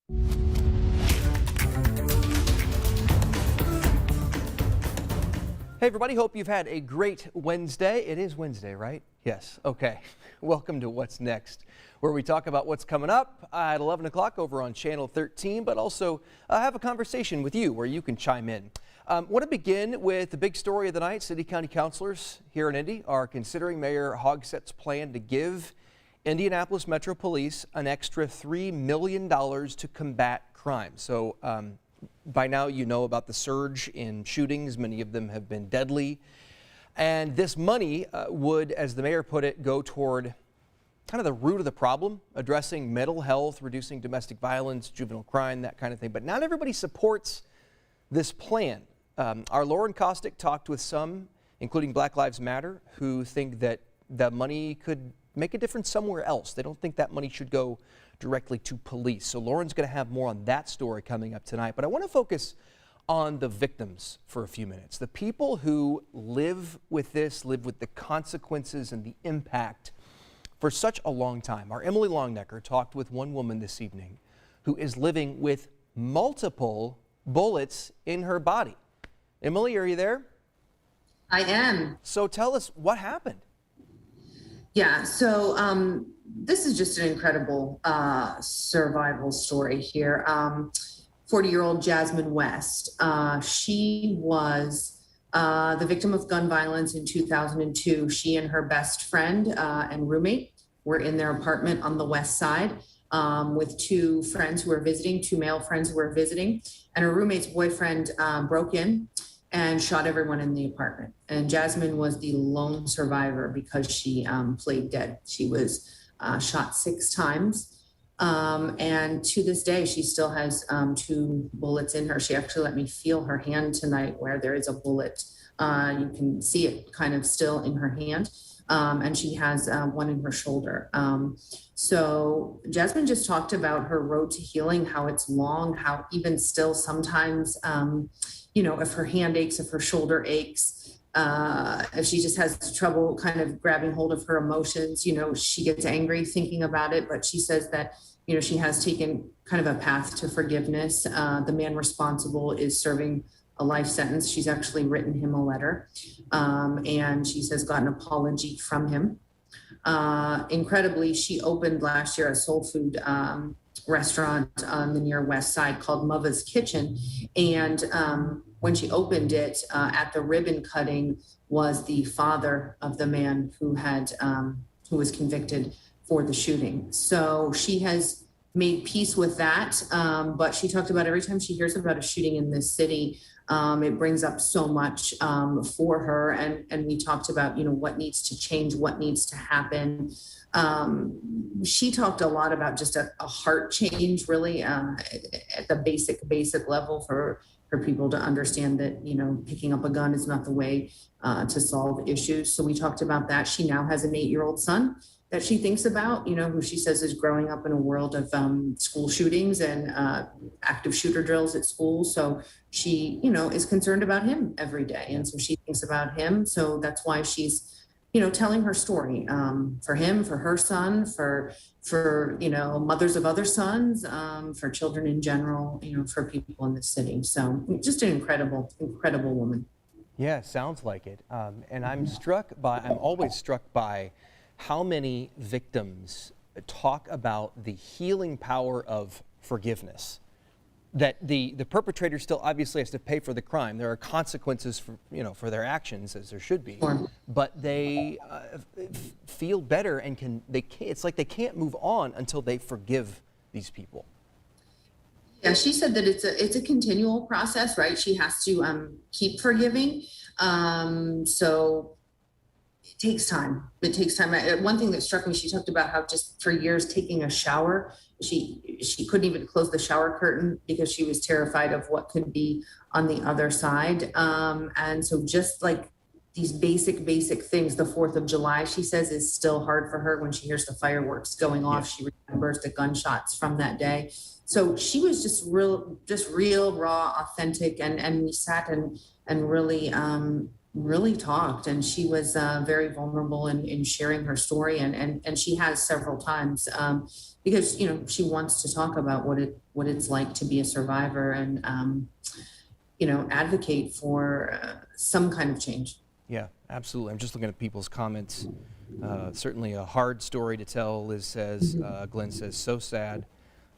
Hey everybody, hope you've had a great Wednesday. It is Wednesday, right? Yes, okay. Welcome to What's Next, where we talk about what's coming up at 11 o'clock over on Channel 13, but also have a conversation with you where you can chime in. Want to begin with the big story of the night. City County councilors here in Indy are considering Mayor Hogsett's plan to give Indianapolis Metro Police an extra $3 million to combat crime. So by now you know about the surge in shootings. Many of them have been deadly. And this money would, as the mayor put it, go toward kind of the root of the problem, addressing mental health, reducing domestic violence, juvenile crime, that kind of thing. But not everybody supports this plan. Our Lauren Kostick talked with some, including Black Lives Matter, who think that the money could make a difference somewhere else. They don't think that money should go directly to police. So Lauren's going to have more on that story coming up tonight. But I want to focus on the victims for a few minutes. The people who live with this, live with the consequences and the impact for such a long time. Our Emily Longnecker talked with one woman this evening who is living with multiple bullets in her body. Emily, are you there? I am. So tell us what happened. Yeah, so this is just an incredible survival story here. 40-year-old Jasmine West, she was the victim of gun violence in 2002. She and her best friend and roommate were in their apartment on the west side with two friends who were visiting, two male friends who were visiting, and her roommate's boyfriend broke in and shot everyone in the apartment. And Jasmine was the lone survivor because she played dead. She was shot 6 times. And to this day, she still has 2 bullets in her. She actually let me feel her hand tonight where there is a bullet. You can see it kind of still in her hand. And she has one in her shoulder. So Jasmine just talked about her road to healing, how it's long, how even still sometimes, you know, if her hand aches, if her shoulder aches, if she just has trouble kind of grabbing hold of her emotions, you know, she gets angry thinking about it. But she says that, you know, she has taken kind of a path to forgiveness. The man responsible is serving a life sentence. She's actually written him a letter, and she says got an apology from him. Incredibly, she opened last year a soul food restaurant on the near west side called Mava's Kitchen. And when she opened it, at the ribbon cutting was the father of the man who had who was convicted for the shooting. So she has made peace with that. But she talked about every time she hears about a shooting in this city, it brings up so much for her. And we talked about, you know, what needs to change, what needs to happen. She talked a lot about just a heart change, really, at the basic level for people to understand that, you know, picking up a gun is not the way to solve issues. So we talked about that. She now has an 8-year-old son that she thinks about, you know, who she says is growing up in a world of school shootings and active shooter drills at school. So she, you know, is concerned about him every day. And so she thinks about him. So that's why she's, you know, telling her story for him, for her son, for, you know, mothers of other sons, for children in general, you know, for people in the city. So just an incredible woman. Yeah, sounds like it. And I'm always struck by how many victims talk about the healing power of forgiveness. That the perpetrator still obviously has to pay for the crime. There are consequences for, you know, for their actions, as there should be. Sure. But they feel better and it's like they can't move on until they forgive these people. Yeah, she said that it's a continual process, right? She has to keep forgiving. So it takes time. It takes time. One thing that struck me, she talked about how just for years taking a shower, she couldn't even close the shower curtain because she was terrified of what could be on the other side. And so just like these basic things, the 4th of July, she says, is still hard for her when she hears the fireworks going off. She remembers the gunshots from that day. So she was just real, raw, authentic. And we sat and really really talked, and she was very vulnerable in sharing her story, and she has several times, because she wants to talk about what it's like to be a survivor, and advocate for some kind of change. Yeah, absolutely. I'm just looking at people's comments. Certainly a hard story to tell, Liz says. Glenn says, so sad.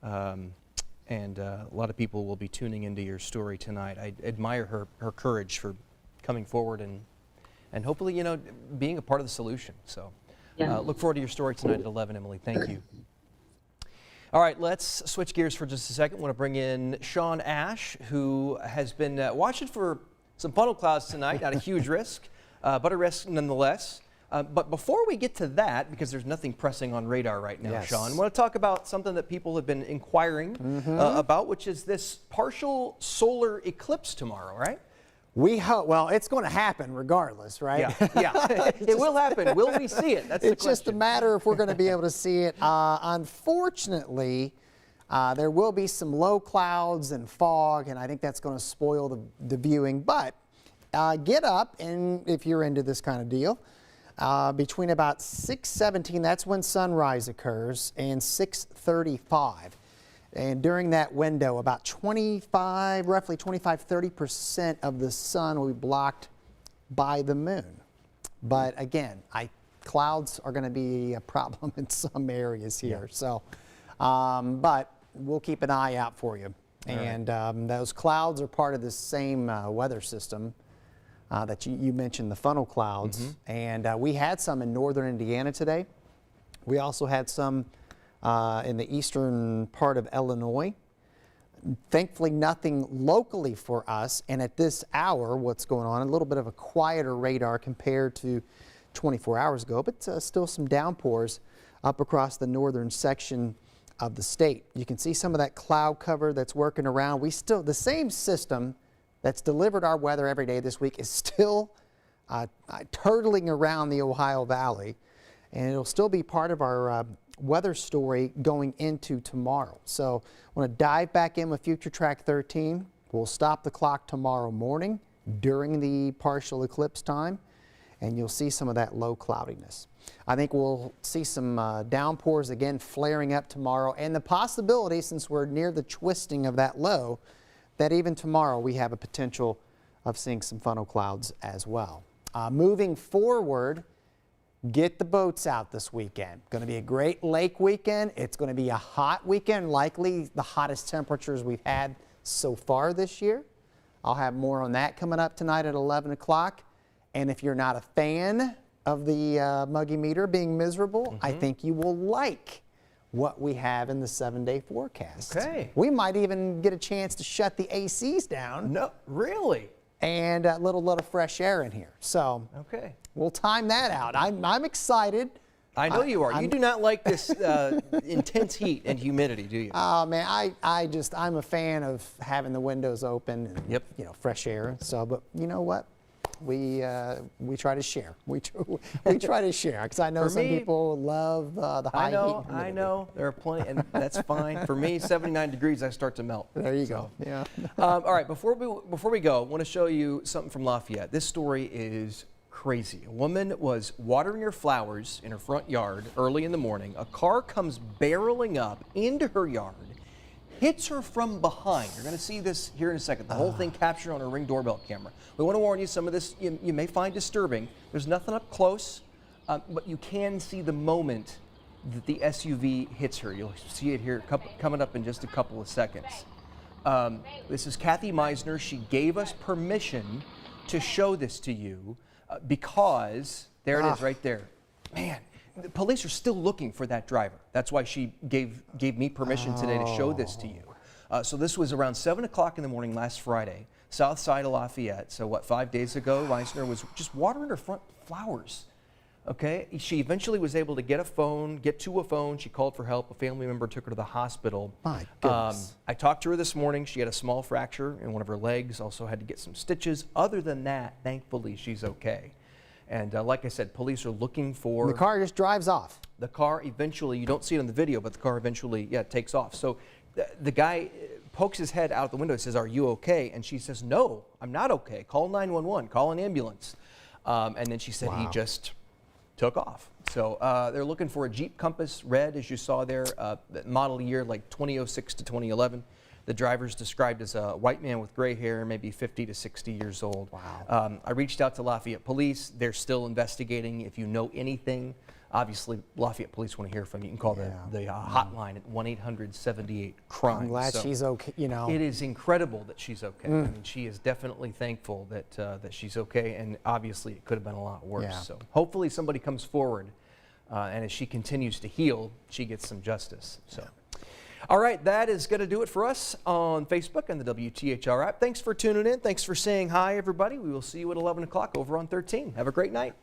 And a lot of people will be tuning into your story tonight. I admire her courage for coming forward and hopefully, being a part of the solution. So Yeah. look forward to your story tonight at 11, Emily. Thank you. All right, let's switch gears for just a second. I want to bring in Shawn Ash, who has been watching for some funnel clouds tonight at a huge risk, but a risk nonetheless. But before we get to that, because there's nothing pressing on radar right now, Yes. Shawn, I want to talk about something that people have been inquiring about, which is this partial solar eclipse tomorrow, right? We hope, well, it's going to happen regardless, right? Yeah. It will happen. Will we see it? That's the It's just a question. matter if we're going to be able to see it. Unfortunately, there will be some low clouds and fog, and I think that's going to spoil the viewing. But get up, and if you're into this kind of deal, between about 6:17, that's when sunrise occurs, and 6:35. And during that window, about roughly 25–30% of the sun will be blocked by the moon. But again, clouds are going to be a problem in some areas here. So, but we'll keep an eye out for you. And those clouds are part of the same weather system that you mentioned, the funnel clouds. And we had some in northern Indiana today. We also had some in the eastern part of Illinois. Thankfully, nothing locally for us. And at this hour, what's going on, a little bit of a quieter radar compared to 24 hours ago, but still some downpours up across the northern section of the state. You can see some of that cloud cover that's working around. The same system that's delivered our weather every day this week is still turtling around the Ohio Valley, and it'll still be part of our weather story going into tomorrow. So I want to dive back in with Future Track 13. We'll stop the clock tomorrow morning during the partial eclipse time, and you'll see some of that low cloudiness. I think we'll see some downpours again flaring up tomorrow, and the possibility, since we're near the twisting of that low, that even tomorrow we have a potential of seeing some funnel clouds as well. Moving forward, get the boats out this weekend. Going to be a great lake weekend. It's going to be a hot weekend, likely the hottest temperatures we've had so far this year. I'll have more on that coming up tonight at 11 o'clock. And if you're not a fan of the muggy meter being miserable, I think you will like what we have in the 7-day forecast. Okay. We might even get a chance to shut the ACs down. No, really? And a little fresh air in here. So Okay. we'll time that out. I'm excited. I know you are. You do not like this intense heat and humidity, do you? Oh man, I'm a fan of having the windows open and Yep. fresh air. So, but you know what? We try to share. We try to share because I know For some me, people love the high heat. and I humidity. know. There are plenty, and that's fine. For me, 79 degrees, I start to melt. There you go. Yeah. All right, before we go, I want to show you something from Lafayette. This story is crazy. A woman was watering her flowers in her front yard early in the morning. A car comes barreling up into her yard, hits her from behind. You're going to see this here in a second. The whole thing captured on a Ring doorbell camera. We want to warn you, some of this you may find disturbing. There's nothing up close, but you can see the moment that the SUV hits her. You'll see it here coming up in just a couple of seconds. This is Kathy Meisner. She gave us permission to show this to you because there it is right there. Man, the police are still looking for that driver. That's why she gave me permission today to show this to you. So this was around 7 o'clock in the morning last Friday, south side of Lafayette. So 5 days ago, Meisner was just watering her front flowers. Okay, she eventually was able to get to a phone. She called for help. A family member took her to the hospital. My goodness. I talked to her this morning. She had a small fracture in one of her legs, also had to get some stitches. Other than that, thankfully, she's okay. And like I said, police are looking for... The car just drives off. The car eventually, you don't see it on the video, but the car eventually, takes off. So the guy pokes his head out the window and says, "Are you okay?" And she says, "No, I'm not okay. Call 911, call an ambulance." And then she said he just took off. So they're looking for a Jeep Compass red, as you saw there, model year like 2006 to 2011. The driver's described as a white man with gray hair, maybe 50 to 60 years old. Wow. I reached out to Lafayette Police. They're still investigating. If you know anything, obviously Lafayette Police want to hear from you. You can call the hotline at 1-800-78-CRIME. I'm glad she's okay, you know. It is incredible that she's okay. I mean, she is definitely thankful that that she's okay, and obviously it could have been a lot worse. Yeah. So hopefully somebody comes forward, and as she continues to heal, she gets some justice. So. All right, that is going to do it for us on Facebook and the WTHR app. Thanks for tuning in. Thanks for saying hi, everybody. We will see you at 11 o'clock over on 13. Have a great night.